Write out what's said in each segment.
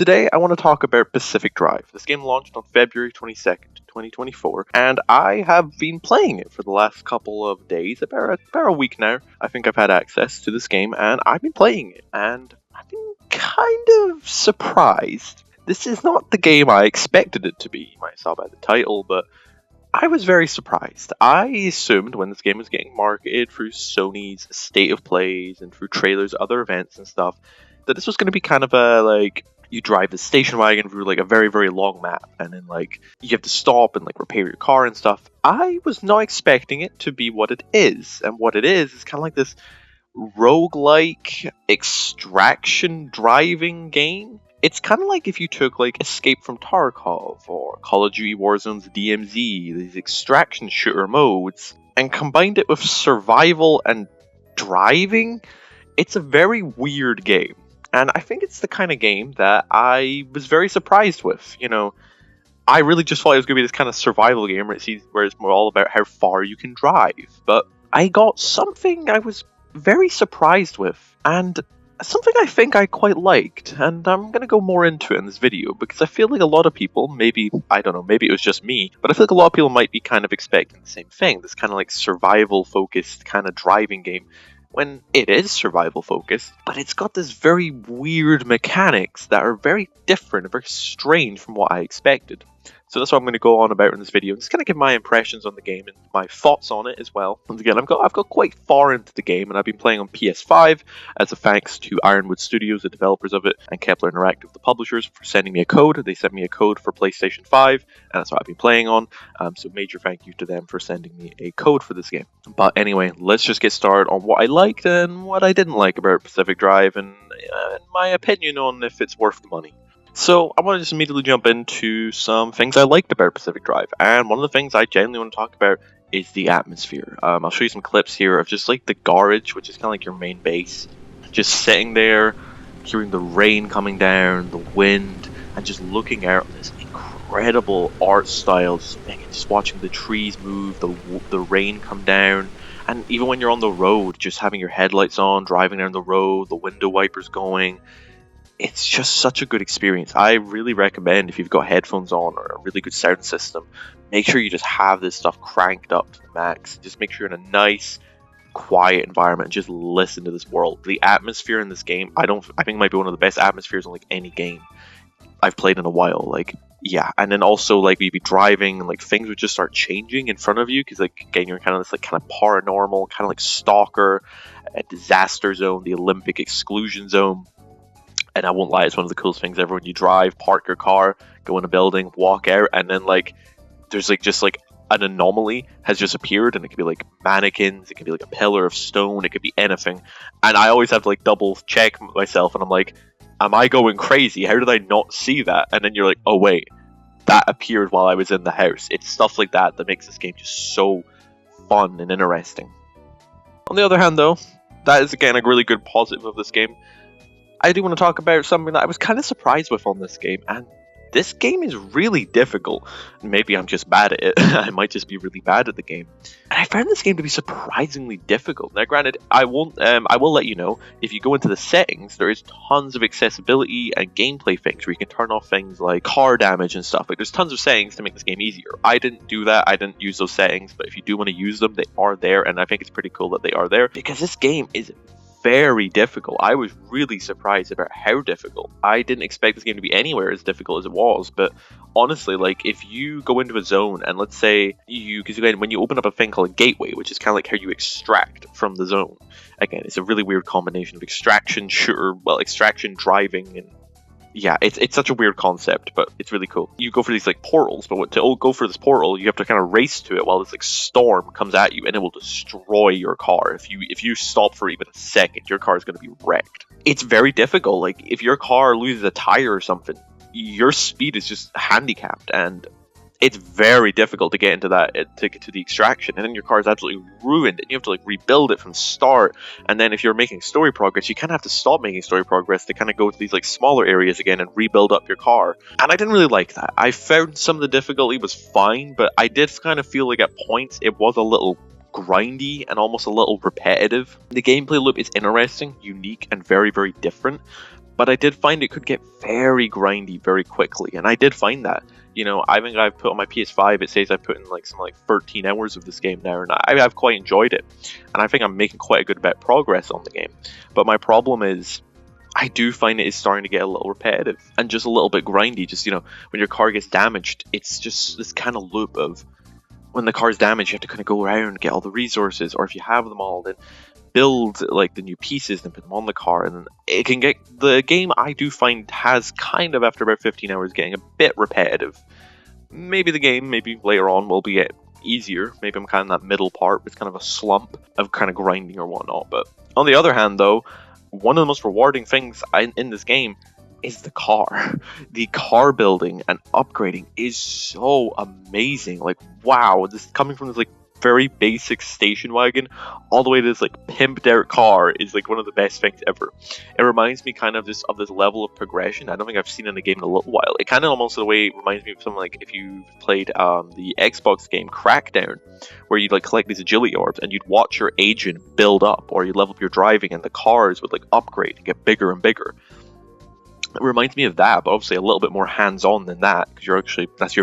Today, I want to talk about Pacific Drive. This game launched on February 22nd, 2024, and I have been playing it for the last couple of days, about a week now. I think I've had access to this game, and I've been playing it, and I've been kind of surprised. This is not the game I expected it to be. You might have saw by the title, but I was very surprised. I assumed when this game was getting marketed through Sony's State of Plays and through trailers, other events and stuff, that this was going to be kind of you drive the station wagon through a very, very long map, and then you have to stop and repair your car and stuff. I was not expecting it to be what it is, and what it is kind of like this roguelike extraction driving game. It's kind of like if you took Escape from Tarkov or Call of Duty Warzone's DMZ, these extraction shooter modes, and combined it with survival and driving. It's a very weird game. And I think it's the kind of game that I was very surprised with. I really just thought it was going to be this kind of survival game where it's more all about how far you can drive. But I got something I was very surprised with, and something I think I quite liked. And I'm going to go more into it in this video, because I feel like a lot of people, maybe it was just me, but I feel like a lot of people might be kind of expecting the same thing. This kind of survival-focused kind of driving game, when it is survival focused, but it's got this very weird mechanics that are very different and very strange from what I expected. So that's what I'm going to go on about in this video. I'm just going to give my impressions on the game and my thoughts on it as well. Once again, I've got quite far into the game, and I've been playing on PS5 as a thanks to Ironwood Studios, the developers of it, and Kepler Interactive, the publishers, for sending me a code. They sent me a code for PlayStation 5, and that's what I've been playing on. So major thank you to them for sending me a code for this game. But anyway, let's just get started on what I liked and what I didn't like about Pacific Drive, and my opinion on if it's worth the money. So I want to just immediately jump into some things I liked about Pacific Drive, and one of the things I genuinely want to talk about is the atmosphere. I'll show you some clips here of just the garage, which is kind of your main base, just sitting there, hearing the rain coming down, the wind, and just looking out at this incredible art style, just watching the trees move, the rain come down. And even when you're on the road, just having your headlights on, driving down the road, the window wipers going, it's just such a good experience. I really recommend, if you've got headphones on or a really good sound system, make sure you just have this stuff cranked up to the max. Just make sure you're in a nice, quiet environment and just listen to this world. The atmosphere in this game, I think it might be one of the best atmospheres in any game I've played in a while. Yeah, and then also you'd be driving and things would just start changing in front of you, because again, you're kind of this kind of paranormal, kind of Stalker, a disaster zone, the Olympic exclusion zone. And I won't lie, it's one of the coolest things ever when you drive, park your car, go in a building, walk out, and then there's just an anomaly has just appeared, and it could be mannequins, it could be a pillar of stone, it could be anything. And I always have to double check myself, and I'm like, am I going crazy? How did I not see that? And then you're like, oh wait, that appeared while I was in the house. It's stuff like that that makes this game just so fun and interesting. On the other hand though, that is again a really good positive of this game. I do want to talk about something that I was kind of surprised with on this game, and this game is really difficult. Maybe I'm just bad at it. I might just be really bad at the game. And I found this game to be surprisingly difficult. Now, granted, I will let you know, if you go into the settings, there is tons of accessibility and gameplay things where you can turn off things like car damage and stuff. There's tons of settings to make this game easier. I didn't do that. I didn't use those settings, but if you do want to use them, they are there, and I think it's pretty cool that they are there, because this game is very difficult. I was really surprised about how difficult. I didn't expect this game to be anywhere as difficult as it was, but honestly, if you go into a zone and let's say because again, when you open up a thing called a gateway, which is kind of how you extract from the zone, again, it's a really weird combination of extraction driving, and yeah, it's such a weird concept, but it's really cool. You go for these portals, but to go for this portal, you have to kind of race to it while this storm comes at you, and it will destroy your car. If you stop for even a second, your car is going to be wrecked. It's very difficult. If your car loses a tire or something, your speed is just handicapped, and it's very difficult to get into that, to get to the extraction, and then your car is absolutely ruined, and you have to rebuild it from start. And then if you're making story progress, you kind of have to stop making story progress to kind of go to these smaller areas again and rebuild up your car. And I didn't really like that. I found some of the difficulty was fine, but I did kind of feel at points it was a little grindy and almost a little repetitive. The gameplay loop is interesting, unique, and very, very different. but I did find it could get very grindy very quickly, and I did find that. You know, I think I've put on my PS5, it says I've put in like 13 hours of this game now, and I've quite enjoyed it, and I think I'm making quite a good bit of progress on the game. But my problem is, I do find it is starting to get a little repetitive and just a little bit grindy. Just, you know, when your car gets damaged, it's just this kind of loop of, when the car's damaged, you have to kind of go around and get all the resources, or if you have them all, then build like the new pieces and put them on the car, and then it can get, the game I do find has kind of, after about 15 hours, getting a bit repetitive. Maybe the game, maybe later on, will be easier. Maybe I'm kind of in that middle part, it's kind of a slump of kind of grinding or whatnot. But on the other hand, though, one of the most rewarding things in this game is the car. The car building and upgrading is so amazing. Like, wow, this coming from this like very basic station wagon all the way to this like pimped out car is like one of the best things ever. It reminds me kind of this level of progression I don't think I've seen in a game in a little while. It kind of almost in a way reminds me of something like if you've played the Xbox game Crackdown, where you'd like collect these agility orbs and you'd watch your agent build up, or you'd level up your driving and the cars would like upgrade and get bigger and bigger. It reminds me of that, but obviously a little bit more hands-on than that, because you're actually, that's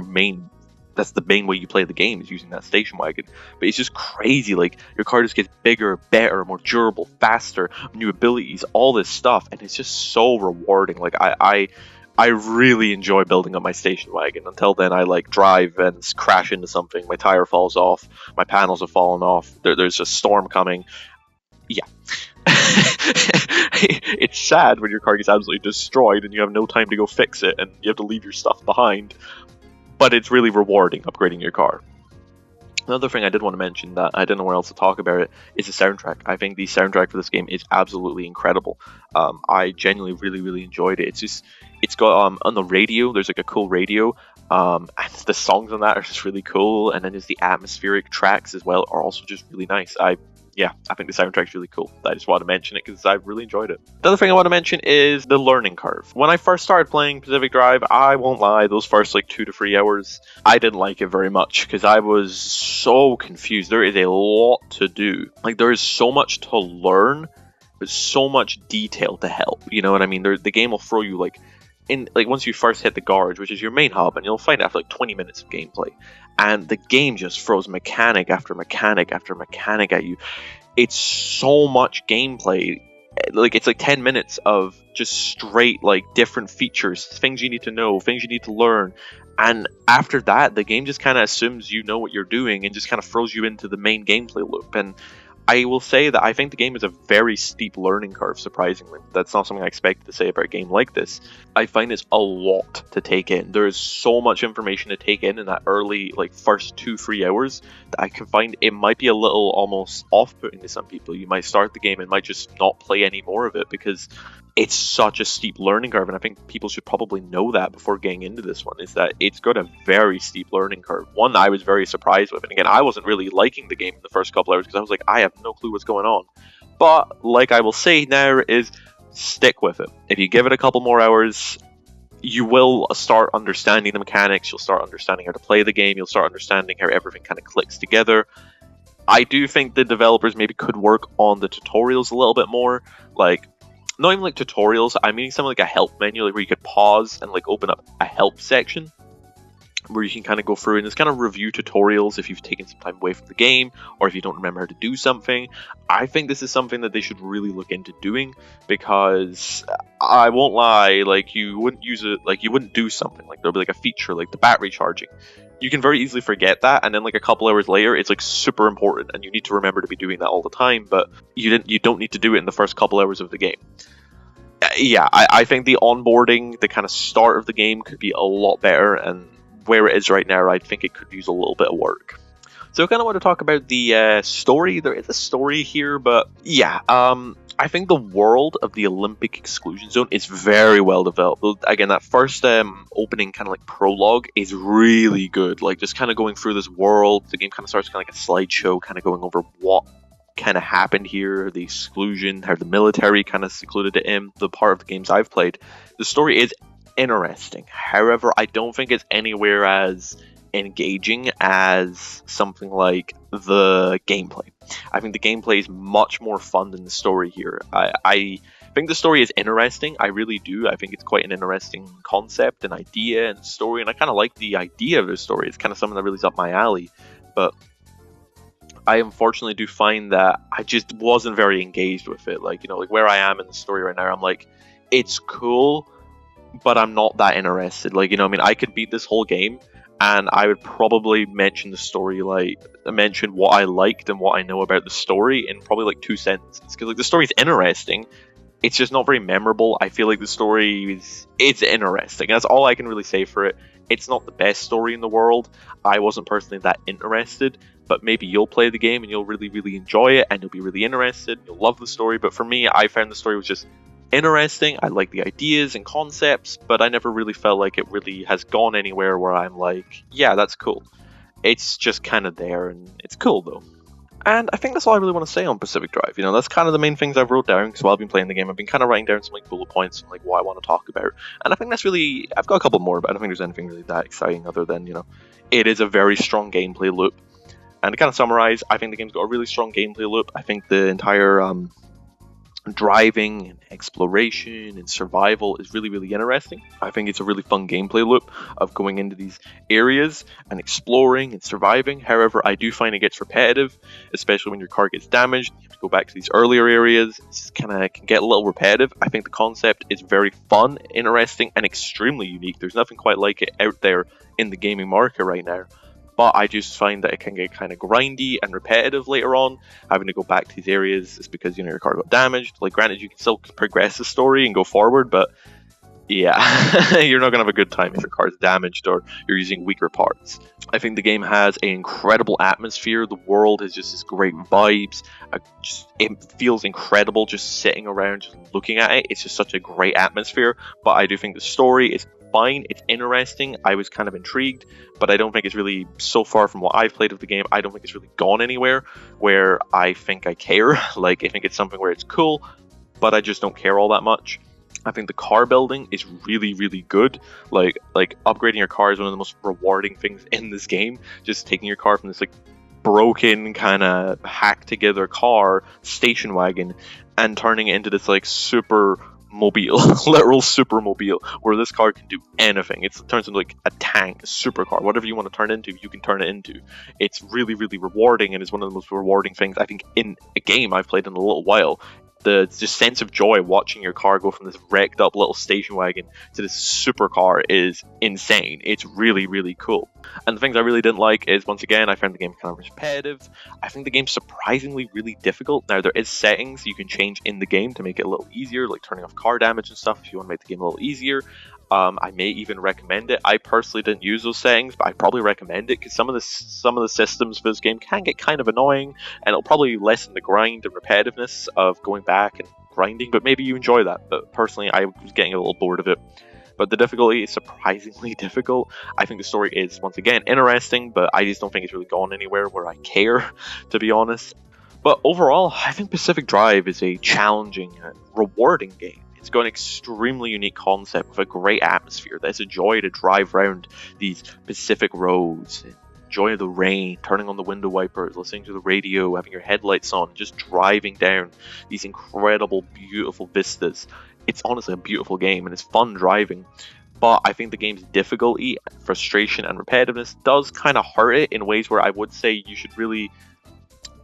the main way you play the game, is using that station wagon. But it's just crazy, like, your car just gets bigger, better, more durable, faster, new abilities, all this stuff, and it's just so rewarding. Like, I really enjoy building up my station wagon. Until then, I like drive and crash into something, my tire falls off, my panels have fallen off, there's a storm coming. Yeah. It's sad when your car gets absolutely destroyed and you have no time to go fix it and you have to leave your stuff behind, but it's really rewarding upgrading your car. Another thing I did want to mention that I didn't know where else to talk about it is the soundtrack. I think the soundtrack for this game is absolutely incredible. I genuinely really enjoyed it. It's got on the radio, there's like a cool radio, and the songs on that are just really cool, and then there's the atmospheric tracks as well are also just really nice. I think the soundtrack's really cool. I just want to mention it because I really enjoyed it. The other thing I want to mention is the learning curve. When I first started playing Pacific Drive, I won't lie, those first like 2 to 3 hours, I didn't like it very much because I was so confused. There is a lot to do. Like, there is so much to learn, but so much detail to help. You know what I mean? The game will throw you like, once you first hit the garage, which is your main hub, and you'll find after like 20 minutes of gameplay, and the game just throws mechanic after mechanic after mechanic at you. It's so much gameplay. Like, it's like 10 minutes of just straight like different features, things you need to know, things you need to learn, and after that the game just kind of assumes you know what you're doing and just kind of throws you into the main gameplay loop. And I will say that I think the game is a very steep learning curve, surprisingly. That's not something I expected to say about a game like this. I find it's a lot to take in. There is so much information to take in that early, like, first 2-3 hours, that I can find it might be a little almost off-putting to some people. You might start the game and might just not play any more of it because it's such a steep learning curve, and I think people should probably know that before getting into this one, is that it's got a very steep learning curve. One that I was very surprised with, and again, I wasn't really liking the game in the first couple hours because I was like, I have no clue what's going on. But, like I will say now, is stick with it. If you give it a couple more hours, you will start understanding the mechanics, you'll start understanding how to play the game, you'll start understanding how everything kind of clicks together. I do think the developers maybe could work on the tutorials a little bit more, like, not even like tutorials, I mean something like a help menu, like where you could pause and like open up a help section where you can kind of go through and just kind of review tutorials if you've taken some time away from the game or if you don't remember how to do something. I think this is something that they should really look into doing, because I won't lie, like, you wouldn't use it, like, you wouldn't do something like there'll be like a feature like the battery charging. You can very easily forget that, and then like a couple hours later it's like super important and you need to remember to be doing that all the time, but you don't need to do it in the first couple hours of the game. Yeah, I think the onboarding, the kind of start of the game could be a lot better, and where it is right now, I think it could use a little bit of work. So I kind of want to talk about the story. There is a story here, but yeah, I think the world of the Olympic exclusion zone is very well developed. Again, that first opening kind of like prologue is really good. Like, just kind of going through this world, the game kind of starts kind of like a slideshow, kind of going over what kind of happened here, the exclusion, how the military kind of secluded it in. The part of the games I've played, the story is interesting. However, I don't think it's anywhere as engaging as something like the gameplay. I think the gameplay is much more fun than the story here. I think the story is interesting. I really do. I think it's quite an interesting concept and idea and story, and I kind of like the idea of the story. It's kind of something that really's up my alley. But I unfortunately do find that I just wasn't very engaged with it. Like, like where I am in the story right now, I'm like, it's cool, but I'm not that interested. Like, I mean, I could beat this whole game, and I would probably mention the story, like, mention what I liked and what I know about the story in probably like 2 sentences. Because, like, the story's interesting, it's just not very memorable. I feel like the story it's interesting. That's all I can really say for it. It's not the best story in the world. I wasn't personally that interested, but maybe you'll play the game and you'll really, really enjoy it, and you'll be really interested. You'll love the story. But for me, I found the story was just interesting. I like the ideas and concepts, but I never really felt like it really has gone anywhere where I'm like, yeah, that's cool. It's just kind of there, and it's cool though. And I think that's all I really want to say on Pacific Drive. That's kind of the main things I've wrote down, because while I've been playing the game, I've been kind of writing down some like bullet points and like what I want to talk about. And I think that's really, I've got a couple more, but I don't think there's anything really that exciting other than, it is a very strong gameplay loop. And to kind of summarize, I think the game's got a really strong gameplay loop. I think the entire driving and exploration and survival is really, really interesting. I think it's a really fun gameplay loop of going into these areas and exploring and surviving. However, I do find it gets repetitive, especially when your car gets damaged. You have to go back to these earlier areas. It's kind of can get a little repetitive. I think the concept is very fun, interesting, and extremely unique. There's nothing quite like it out there in the gaming market right now. But I just find that it can get kind of grindy and repetitive later on, having to go back to these areas. It's because, your car got damaged. Like, granted, you can still progress the story and go forward, but yeah, you're not going to have a good time if your car is damaged or you're using weaker parts. I think the game has an incredible atmosphere. The world has just this great vibes. It feels incredible just sitting around, just looking at it. It's just such a great atmosphere. But I do think the story is fine. It's interesting. I was kind of intrigued, but I don't think it's really, so far from what I've played of the game, I don't think it's really gone anywhere where I think I care. Like, I think it's something where it's cool, but I just don't care all that much. I think the car building is really, really good. Like upgrading your car is one of the most rewarding things in this game. Just taking your car from this like broken kind of hacked together car, station wagon, and turning it into this like super mobile, literal supermobile, where this car can do anything. It turns into like a tank, a supercar, whatever you want to turn it into, you can turn it into. It's really, really rewarding, and it's one of the most rewarding things I think in a game I've played in a little while. The just sense of joy watching your car go from this wrecked up little station wagon to this supercar is insane. It's really, really cool. And the things I really didn't like is, once again, I found the game kind of repetitive. I think the game's surprisingly really difficult. Now, there is settings you can change in the game to make it a little easier, like turning off car damage and stuff if you want to make the game a little easier. I may even recommend it. I personally didn't use those settings, but I probably recommend it because some of the systems for this game can get kind of annoying, and it'll probably lessen the grind and repetitiveness of going back and grinding. But maybe you enjoy that. But personally, I was getting a little bored of it. But the difficulty is surprisingly difficult. I think the story is, once again, interesting, but I just don't think it's really gone anywhere where I care, to be honest. But overall, I think Pacific Drive is a challenging and rewarding game. It's got an extremely unique concept with a great atmosphere. It's a joy to drive around these Pacific roads, enjoy the rain, turning on the window wipers, listening to the radio, having your headlights on, just driving down these incredible, beautiful vistas. It's honestly a beautiful game, and it's fun driving. But I think the game's difficulty, frustration, and repetitiveness does kind of hurt it in ways where I would say you should really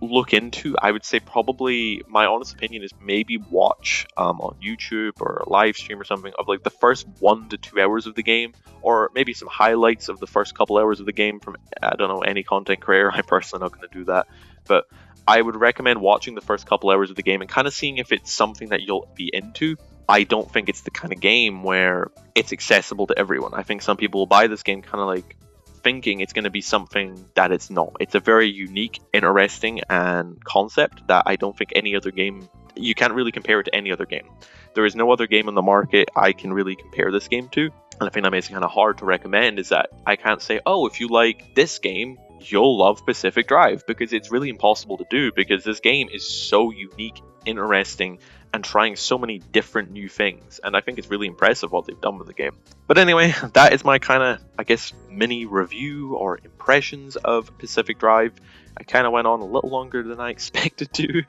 look into. I would say probably, my honest opinion is maybe watch on YouTube or a live stream or something of like the first 1 to 2 hours of the game, or maybe some highlights of the first couple hours of the game from, I don't know, any content creator. I'm personally not going to do that, but I would recommend watching the first couple hours of the game and kind of seeing if it's something that you'll be into. I don't think it's the kind of game where it's accessible to everyone. I think some people will buy this game kind of like thinking it's going to be something that it's not. It's a very unique, interesting, and concept that I don't think any other game, you can't really compare it to any other game. There is no other game on the market I can really compare this game to. And I think that makes it kind of hard to recommend, is that I can't say, oh, if you like this game, you'll love Pacific Drive, because it's really impossible to do, because this game is so unique, interesting, and trying so many different new things, and I think it's really impressive what they've done with the game. But anyway, that is my kind of, I guess, mini review or impressions of Pacific Drive. I kind of went on a little longer than I expected to.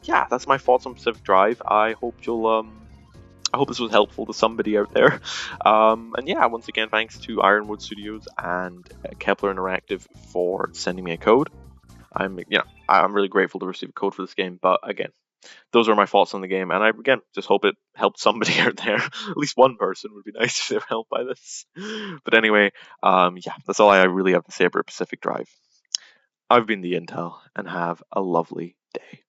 Yeah, that's my thoughts on Pacific Drive. I hope this was helpful to somebody out there. And yeah, once again, thanks to Ironwood Studios and Kepler Interactive for sending me a code. I'm really grateful to receive a code for this game. But again, those are my thoughts on the game, and I again just hope it helped somebody out there. At least one person would be nice if they were helped by this. But anyway, yeah, that's all I really have to say about Pacific Drive. I've been the Intel, and have a lovely day.